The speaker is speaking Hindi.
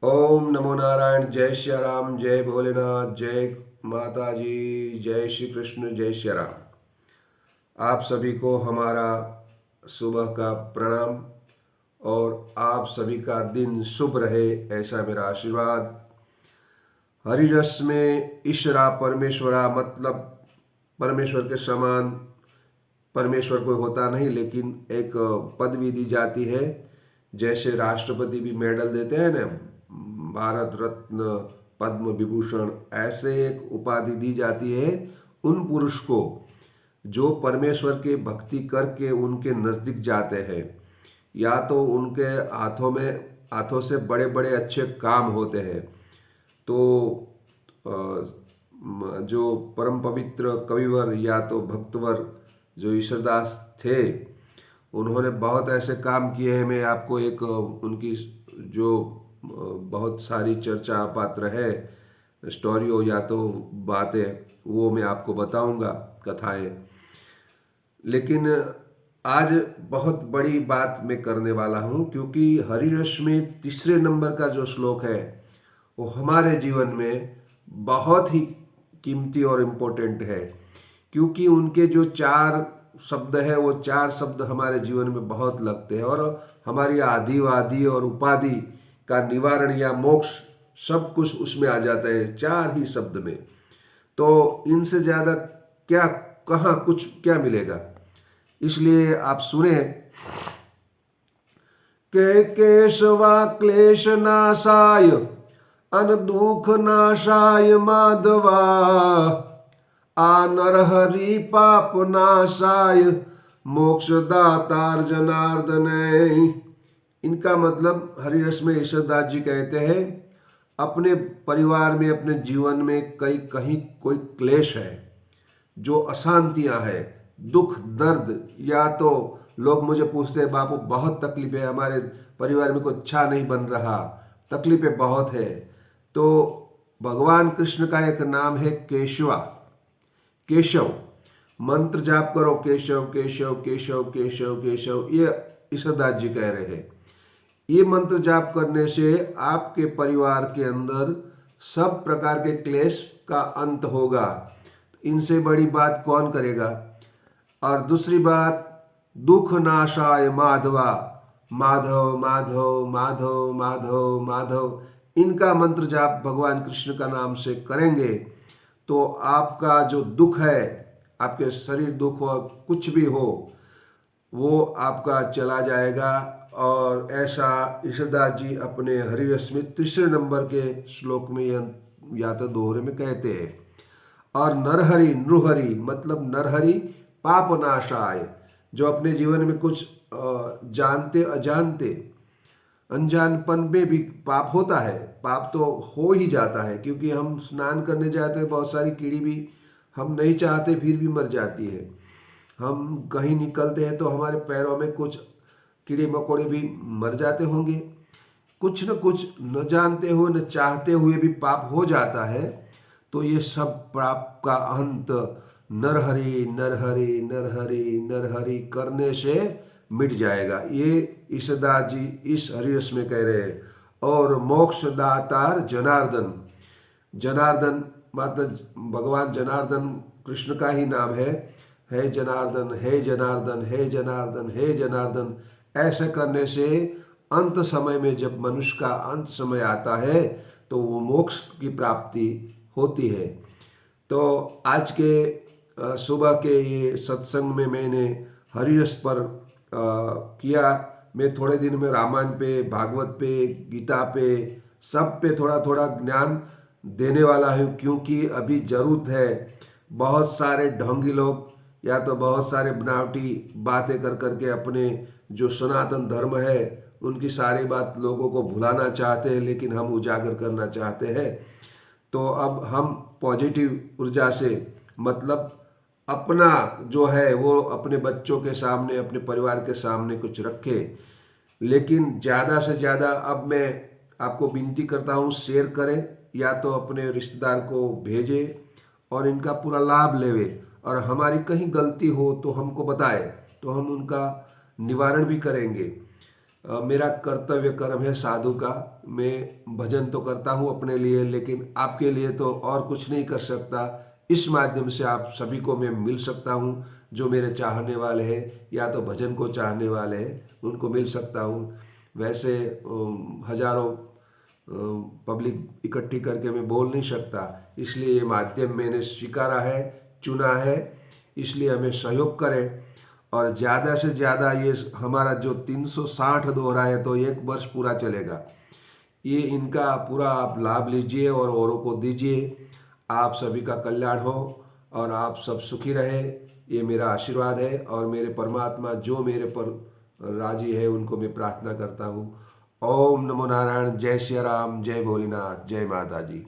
ओम नमो नारायण। जय श्री राम, जय भोलेनाथ, जय माता जी, जय श्री कृष्ण, जय श्री राम। आप सभी को हमारा सुबह का प्रणाम और आप सभी का दिन शुभ रहे ऐसा मेरा आशीर्वाद। हरिरस में ईश्वरा परमेश्वरा मतलब परमेश्वर के समान परमेश्वर कोई होता नहीं, लेकिन एक पदवी दी जाती है। जैसे राष्ट्रपति भी मेडल देते हैं ना, भारत रत्न, पद्म विभूषण, ऐसे एक उपाधि दी जाती है उन पुरुष को जो परमेश्वर के भक्ति करके उनके नज़दीक जाते हैं, या तो उनके हाथों से बड़े बड़े अच्छे काम होते हैं। तो जो परम पवित्र कविवर या तो भक्तवर जो ईश्वरदास थे, उन्होंने बहुत ऐसे काम किए हैं। मैं आपको एक उनकी जो बहुत सारी चर्चा पात्र है, स्टोरी हो या तो बातें, वो मैं आपको बताऊंगा, कथाएं। लेकिन आज बहुत बड़ी बात मैं करने वाला हूं, क्योंकि हरिवंश में तीसरे नंबर का जो श्लोक है वो हमारे जीवन में बहुत ही कीमती और इम्पोर्टेंट है। क्योंकि उनके जो चार शब्द है, वो चार शब्द हमारे जीवन में बहुत लगते हैं और हमारी आदिवादी और उपाधि का निवारण या मोक्ष सब कुछ उसमें आ जाता है, चार ही शब्द में। तो इनसे ज़्यादा क्या, कहाँ कुछ क्या मिलेगा। इसलिए आप सुने के केशवा क्लेश नाशाय अन दुख नाशाय माधवा आ नरहरि पाप नाशाय मोक्ष दातार जनार्दन। इनका मतलब हरिरस में ईश्वरदास जी कहते हैं, अपने परिवार में, अपने जीवन में कहीं कोई क्लेश है, जो अशांतियां है, दुख दर्द, या तो लोग मुझे पूछते हैं बापू बहुत तकलीफ है, हमारे परिवार में कोई अच्छा नहीं बन रहा, तकलीफें बहुत है। तो भगवान कृष्ण का एक नाम है केशवा, केशव। मंत्र जाप करो, केशव केशव केशव केशव केशव, ये ईश्वरदास जी कह रहे हैं। ये मंत्र जाप करने से आपके परिवार के अंदर सब प्रकार के क्लेश का अंत होगा। इनसे बड़ी बात कौन करेगा। और दूसरी बात, दुख नाशाय माधवा, माधव माधव माधव माधव माधव, इनका मंत्र जाप भगवान कृष्ण का नाम से करेंगे तो आपका जो दुख है, आपके शरीर दुख हो, कुछ भी हो, वो आपका चला जाएगा। और ऐसा ईश्वरदास जी अपने हरिवंश में तीसरे नंबर के श्लोक में या तो दोहरे में कहते हैं। और नरहरि, नृहरि मतलब नरहरि पाप नाशाय, जो अपने जीवन में कुछ जानते अजानते अनजानपन में भी पाप होता है, पाप तो हो ही जाता है, क्योंकि हम स्नान करने जाते हैं, बहुत सारी कीड़ी भी हम नहीं चाहते फिर भी मर जाती है। हम कहीं निकलते हैं तो हमारे पैरों में कुछ कीड़े मकोड़े भी मर जाते होंगे। कुछ न कुछ न जानते हुए न चाहते हुए भी पाप हो जाता है। तो ये सब पाप का अंत नरहरि नरहरि नरहरि नरहरि करने से मिट जाएगा। ये ईश्वरदास जी इस हरिवंश में कह रहे हैं। और मोक्ष दातार जनार्दन, जनार्दन मतलब भगवान जनार्दन कृष्ण का ही नाम है जनार्दन, हे जनार्दन, हे जनार्दन, हे जनार्दन। ऐसे करने से अंत समय में जब मनुष्य का अंत समय आता है तो वो मोक्ष की प्राप्ति होती है। तो आज के सुबह के ये सत्संग में मैंने हरिवंश पर किया। मैं थोड़े दिन में रामायण पे, भागवत पे, गीता पे, सब पे थोड़ा थोड़ा ज्ञान देने वाला हूँ, क्योंकि अभी जरूरत है। बहुत सारे ढोंगी लोग या तो बहुत सारे बनावटी बातें कर करके अपने जो सनातन धर्म है उनकी सारी बात लोगों को भुलाना चाहते हैं, लेकिन हम उजागर करना चाहते हैं। तो अब हम पॉजिटिव ऊर्जा से, मतलब अपना जो है वो अपने बच्चों के सामने, अपने परिवार के सामने कुछ रखे। लेकिन ज़्यादा से ज़्यादा अब मैं आपको विनती करता हूँ, शेयर करें या तो अपने रिश्तेदार को भेजें और इनका पूरा लाभ लेवे। और हमारी कहीं गलती हो तो हमको बताए, तो हम उनका निवारण भी करेंगे। मेरा कर्तव्य कर्म है साधु का। मैं भजन तो करता हूँ अपने लिए, लेकिन आपके लिए तो और कुछ नहीं कर सकता। इस माध्यम से आप सभी को मैं मिल सकता हूँ। जो मेरे चाहने वाले हैं या तो भजन को चाहने वाले हैं उनको मिल सकता हूँ। वैसे हजारों पब्लिक इकट्ठी करके मैं बोल नहीं सकता, इसलिए ये माध्यम मैंने स्वीकारा है, चुना है। इसलिए हमें सहयोग करें और ज़्यादा से ज़्यादा ये हमारा जो 360 दोहरा है तो 1 वर्ष पूरा चलेगा। ये इनका पूरा आप लाभ लीजिए और औरों को दीजिए। आप सभी का कल्याण हो और आप सब सुखी रहे, ये मेरा आशीर्वाद है। और मेरे परमात्मा जो मेरे पर राजी है उनको मैं प्रार्थना करता हूँ। ओम नमो नारायण। जय श्री राम, जय भोलेनाथ, जय माता जी।